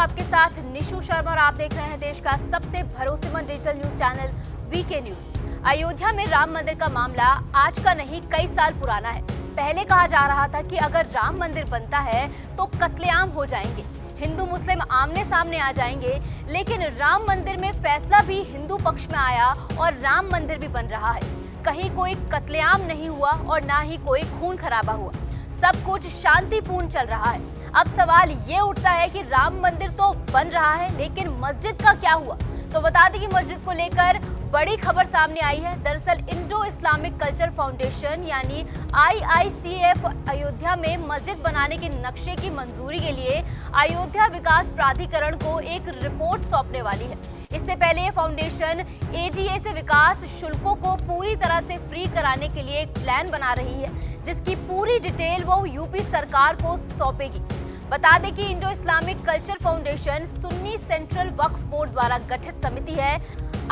आपके साथ निशु शर्मा और आप देख रहे हैं देश का सबसे भरोसेमंद digital news channel VK news. Ayodhya में राम मंदिर का मामला आज का नहीं कई साल पुराना है। पहले कहा जा रहा था कि अगर राम मंदिर बनता है तो कत्लेआम हो जाएंगे, हिंदू मुस्लिम आमने सामने आ जाएंगे। लेकिन राम मंदिर में फैसला भी हिंदू पक्ष में आया और राम मंदिर भी बन रहा है। कहीं कोई कत्लेआम नहीं हुआ और ना ही कोई खून खराबा हुआ, सब कुछ शांतिपूर्ण चल रहा है। अब सवाल ये उठता है कि राम मंदिर तो बन रहा है लेकिन मस्जिद का क्या हुआ। तो बता दें कि मस्जिद को लेकर बड़ी खबर सामने आई है। दरअसल इंडो इस्लामिक कल्चर फाउंडेशन यानी IICF अयोध्या में मस्जिद बनाने के नक्शे की मंजूरी के लिए अयोध्या विकास प्राधिकरण को एक रिपोर्ट सौंपने वाली है। इससे पहले ये फाउंडेशन AGA से विकास शुल्कों को पूरी तरह से फ्री कराने के लिए एक प्लान बना रही है, जिसकी पूरी डिटेल वो यूपी सरकार को सौंपेगी। बता दें कि Indo Islamic Culture Foundation Sunni Central Waqf Board द्वारा गठित समिति है।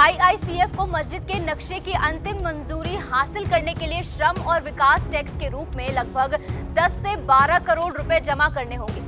IICF को मस्जिद के नक्शे की अंतिम मंजूरी हासिल करने के लिए श्रम और विकास टैक्स के रूप में लगभग 10 से 12 करोड़ रुपए जमा करने होंगे।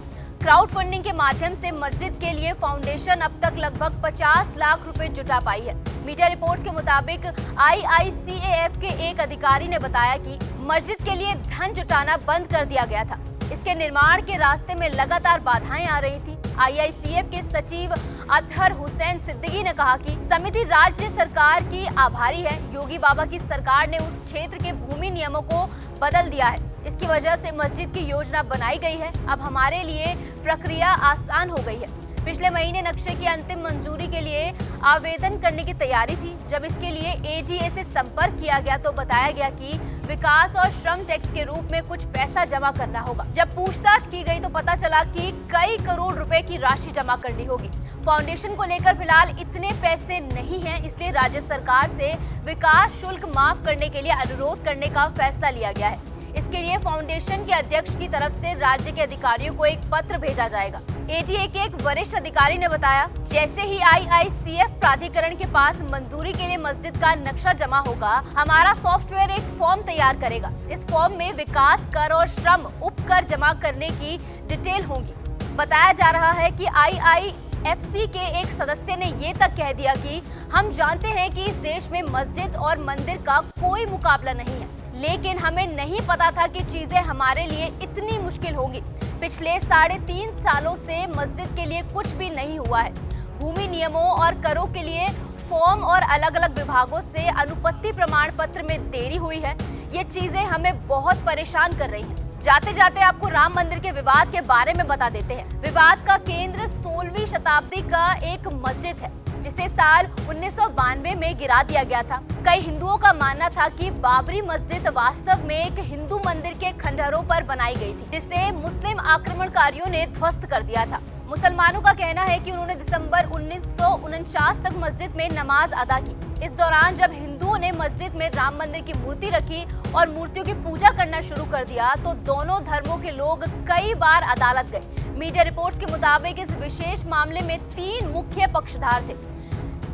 क्राउड फंडिंग के माध्यम से मस्जिद के लिए फाउंडेशन अब तक लगभग 50 लाख रुपए जुटा पाई है। मीडिया रिपोर्ट्स के मुताबिक IICAF के एक अधिकारी ने बताया कि मस्जिद के लिए धन जुटाना बंद कर दिया गया था। इसके निर्माण के रास्ते में लगातार बाधाएं आ रही थी। IICF के सचिव अतहर हुसैन सिद्दीकी ने कहा कि समिति राज्य सरकार की आभारी है। योगी बाबा की सरकार ने उस क्षेत्र के भूमि नियमों को बदल दिया है। इसकी वजह से मस्जिद की योजना बनाई गई है। अब हमारे लिए प्रक्रिया आसान हो गई है। पिछले महीने नक्शे की अंतिम मंजूरी के लिए आवेदन करने की तैयारी थी। जब इसके लिए AGA से संपर्क किया गया तो बताया गया कि विकास और श्रम टैक्स के रूप में कुछ पैसा जमा करना होगा। जब पूछताछ की गई तो पता चला कि कई करोड़ रुपए की राशि जमा करनी होगी। फाउंडेशन को लेकर फिलहाल इतने पैसे नहीं हैं, इसलिए राज्य सरकार से विकास शुल्क माफ करने के लिए अनुरोध करने का फैसला लिया गया है। इसके लिए फाउंडेशन के अध्यक्ष की तरफ से राज्य के अधिकारियों को एक पत्र भेजा जाएगा। AGA के एक वरिष्ठ अधिकारी ने बताया, जैसे ही IICF प्राधिकरण के पास मंजूरी के लिए मस्जिद का नक्शा जमा होगा, हमारा सॉफ्टवेयर एक फॉर्म तैयार करेगा। इस फॉर्म में विकास कर और श्रम उपकर जमा करने की डिटेल होगी। बताया जा रहा है कि IIFC के एक सदस्य ने ये तक कह दिया कि हम जानते हैं कि इस देश में मस्जिद और मंदिर का कोई मुकाबला नहीं है, लेकिन हमें नहीं पता था कि चीजें हमारे लिए इतनी मुश्किल होंगी। पिछले 3.5 सालों से मस्जिद के लिए कुछ भी नहीं हुआ है। भूमि नियमों और करों के लिए फॉर्म और अलग अलग विभागों से अनुपत्ति प्रमाण पत्र में देरी हुई है। ये चीजें हमें बहुत परेशान कर रही हैं। जाते जाते आपको राम मंदिर के विवाद के बारे में बता देते हैं। विवाद का केंद्र 16वीं शताब्दी का एक मस्जिद है, जिसे साल 1992 में गिरा दिया गया था। कई हिंदुओं का मानना था कि बाबरी मस्जिद वास्तव में एक हिंदू मंदिर के खंडहरों पर बनाई गई थी, जिसे मुस्लिम आक्रमणकारियों ने ध्वस्त कर दिया था। मुसलमानों का कहना है कि उन्होंने दिसंबर 1949 तक मस्जिद में नमाज अदा की। इस दौरान जब हिंदुओं ने मस्जिद में राम मंदिर की मूर्ति रखी और मूर्तियों की पूजा करना शुरू कर दिया तो दोनों धर्मों के लोग कई बार अदालत गए। मीडिया रिपोर्ट्स के मुताबिक इस विशेष मामले में 3 मुख्य पक्षधार थे: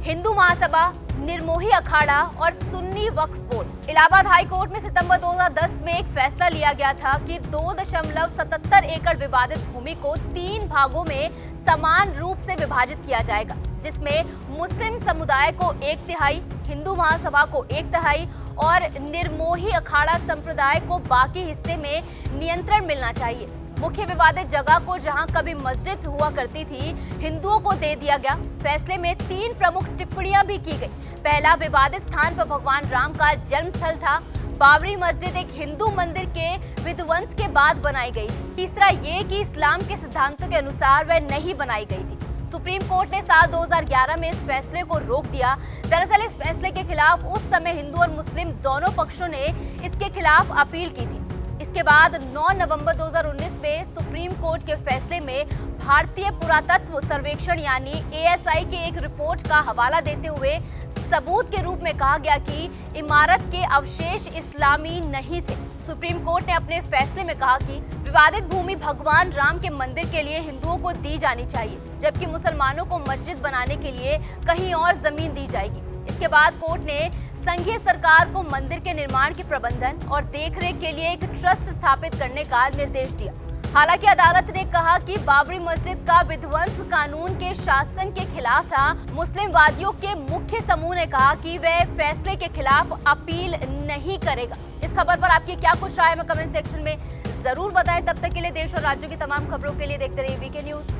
हिंदू महासभा, निर्मोही अखाड़ा और सुन्नी वक्फ बोर्ड। इलाहाबाद हाई कोर्ट में सितंबर 2010 में एक फैसला लिया गया था कि 2.77 एकड़ विवादित भूमि को 3 भागों में समान रूप से विभाजित किया जाएगा, जिसमें मुस्लिम समुदाय को 1/3, हिंदू महासभा को 1/3 और निर्मोही अखाड़ा संप्रदाय को बाकी हिस्से में नियंत्रण मिलना चाहिए। मुख्य विवादित जगह को, जहां कभी मस्जिद हुआ करती थी, हिंदुओं को दे दिया गया। फैसले में 3 प्रमुख टिप्पणियां भी की गई। पहला, विवादित स्थान पर भगवान राम का जन्म स्थल था। बाबरी मस्जिद एक हिंदू मंदिर के विध्वंस के बाद बनाई गई थी। तीसरा ये कि इस्लाम के सिद्धांतों के अनुसार वह नहीं बनाई गई थी। सुप्रीम कोर्ट ने साल 2011 में इस फैसले को रोक दिया। दरअसल इस फैसले के खिलाफ उस समय हिंदू और मुस्लिम दोनों पक्षों ने इसके खिलाफ अपील की थी। इसके बाद 9 नवंबर 2019 में सुप्रीम कोर्ट के फैसले में भारतीय पुरातत्व सर्वेक्षण यानी ASI के एक रिपोर्ट का हवाला देते हुए सबूत के रूप में कहा गया कि इमारत के अवशेष इस्लामी नहीं थे। सुप्रीम कोर्ट ने अपने फैसले में कहा कि विवादित भूमि भगवान राम के मंदिर के लिए हिंदुओं को दी जानी चाहिए, जबकि मुसलमानों को मस्जिद बनाने के लिए कहीं और जमीन दी जाएगी। इसके बाद कोर्ट ने संघीय सरकार को मंदिर के निर्माण के प्रबंधन और देखरेख के लिए एक ट्रस्ट स्थापित करने का निर्देश दिया। हालांकि अदालत ने कहा कि बाबरी मस्जिद का विध्वंस कानून के शासन के खिलाफ था। मुस्लिम वादियों के मुख्य समूह ने कहा कि वह फैसले के खिलाफ अपील नहीं करेगा। इस खबर पर आपकी क्या कुछ राय है, कमेंट सेक्शन में जरूर बताएं। तब तक के लिए देश और राज्यों की तमाम खबरों के लिए देखते रहिए वीके न्यूज।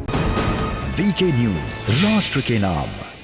वीके न्यूज, राष्ट्र के नाम।